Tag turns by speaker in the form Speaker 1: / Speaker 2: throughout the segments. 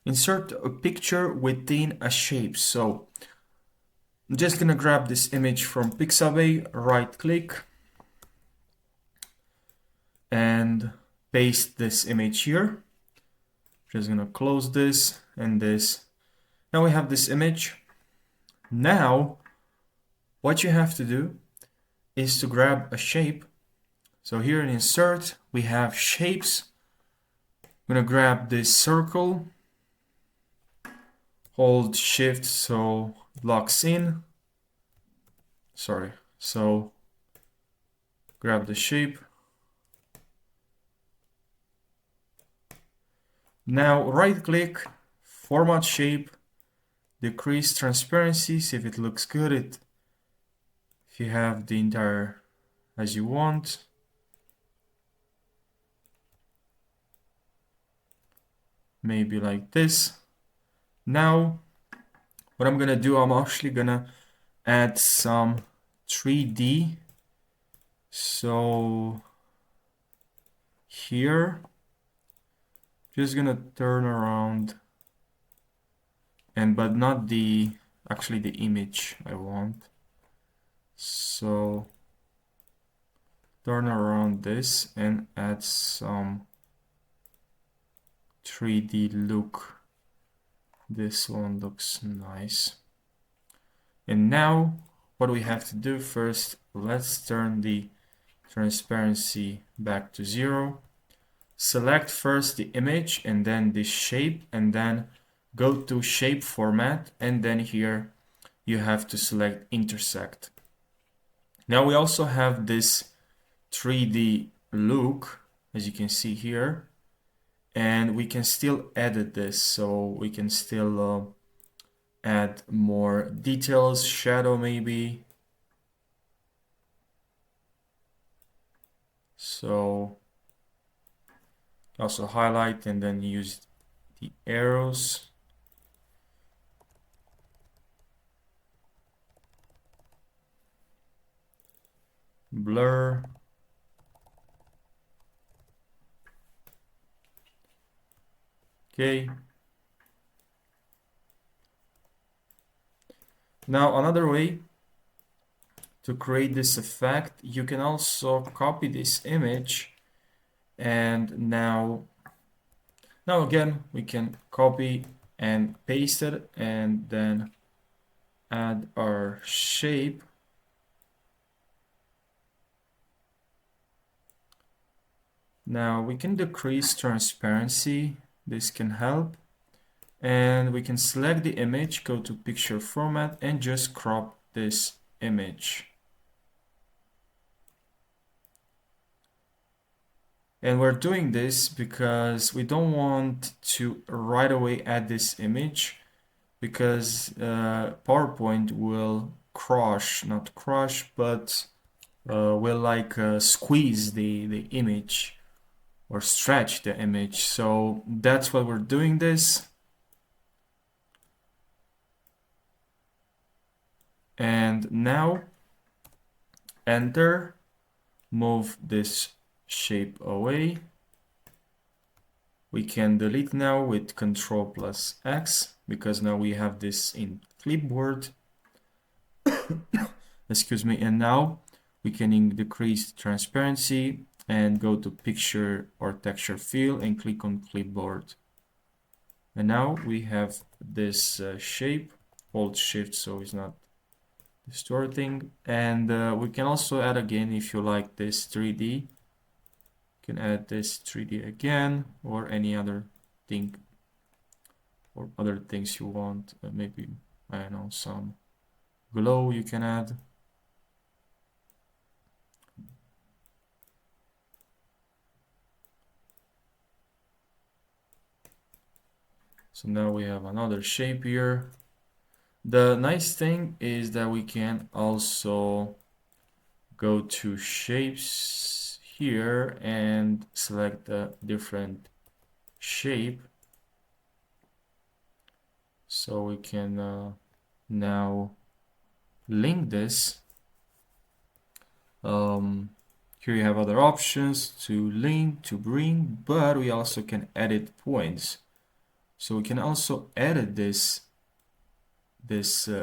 Speaker 1: insert a picture within a shape. So I'm just gonna grab this image from Pixabay, right click, and paste this image here. Just gonna close this and this. Now we have this image. Now, what you have to do is to grab a shape. So here in insert, we have shapes. I'm gonna grab this circle, hold shift so it locks in. Sorry, so grab the shape. Now right click, format shape, decrease transparency, see if it looks good. If you have the entire as you want. Maybe like this. Now, what I'm gonna do, I'm actually gonna add some 3D. So here, just gonna turn around, and but not the actually the image I want. So turn around this and add some 3D look. This one looks nice. And now what we have to do first, let's turn the transparency back to 0. Select first the image and then the shape, and then go to shape format, and then here you have to select intersect. Now we also have this 3D look, as you can see here, and we can still edit this, so we can still add more details, shadow maybe. So also highlight and then use the arrows. Blur. Okay. Now another way to create this effect, you can also copy this image, and now again we can copy and paste it, and then add our shape. Now we can decrease transparency, this can help, and we can select the image, go to picture format, and just crop this image. And we're doing this because we don't want to right away add this image, because PowerPoint will not crush, but will like squeeze the image or stretch the image. So that's why we're doing this. And now enter, move this shape away. We can delete now with Ctrl+X, because now we have this in clipboard. Excuse me. And now we can decrease transparency and go to picture or texture fill and click on clipboard. And now we have this shape. Hold shift so it's not distorting. And we can also add again, if you like this 3D, you can add this 3D again, or any other thing or other things you want. Maybe, I don't know, some glow you can add. So now we have another shape here. The nice thing is that we can also go to shapes here and select a different shape. So we can now link this. Here you have other options to link, to bring, but we also can edit points. So we can also edit this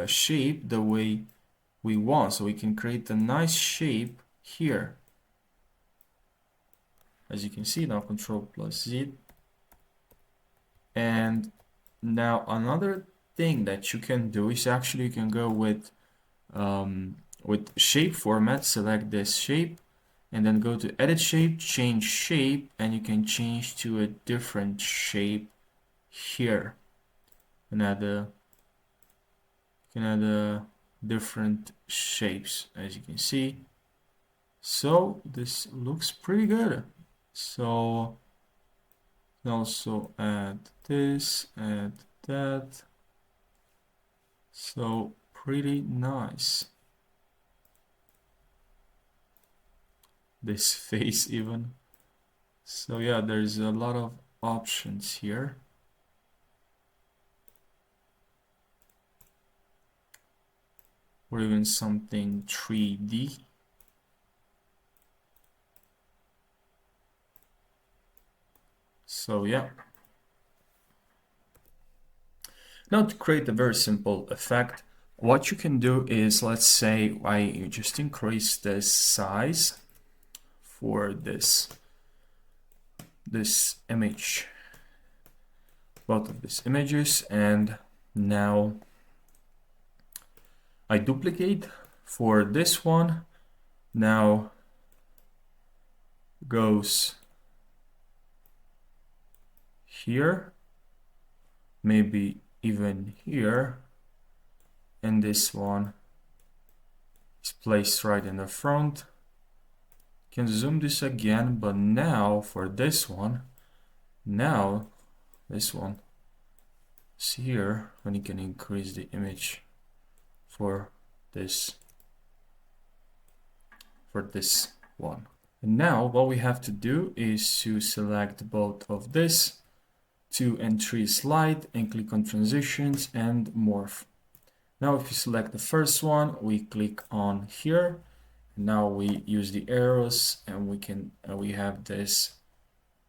Speaker 1: shape the way we want. So we can create a nice shape here. As you can see now, Control plus Z. And now another thing that you can do is actually you can go with shape format, select this shape, and then go to edit shape, change shape, and you can change to a different shape here. And add different shapes, as you can see. So this looks pretty good. So also add this, add that. So pretty nice. This face even. So yeah, there's a lot of options here. Or even something 3D. So yeah. Now to create a very simple effect, what you can do is, let's say I just increase this size for this image, both of these images, and now I duplicate for this one. Now goes here, maybe even here, and this one is placed right in the front. Can zoom this again, but now for this one, now this one is here, and you can increase the image for this one. And now what we have to do is to select both of this 2 and 3 slide and click on transitions and morph. Now if you select the first one, we click on here. Now we use the arrows and we have this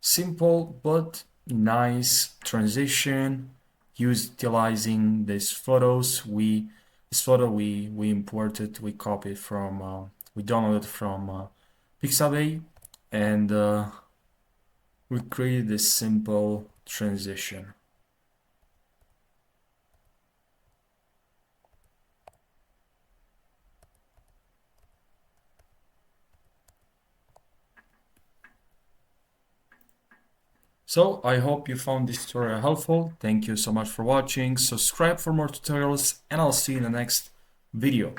Speaker 1: simple but nice transition utilizing these photos. This photo we imported, we copied from, we downloaded from Pixabay, and we created this simple transition. So I hope you found this tutorial helpful. Thank you so much for watching. Subscribe for more tutorials, and I'll see you in the next video.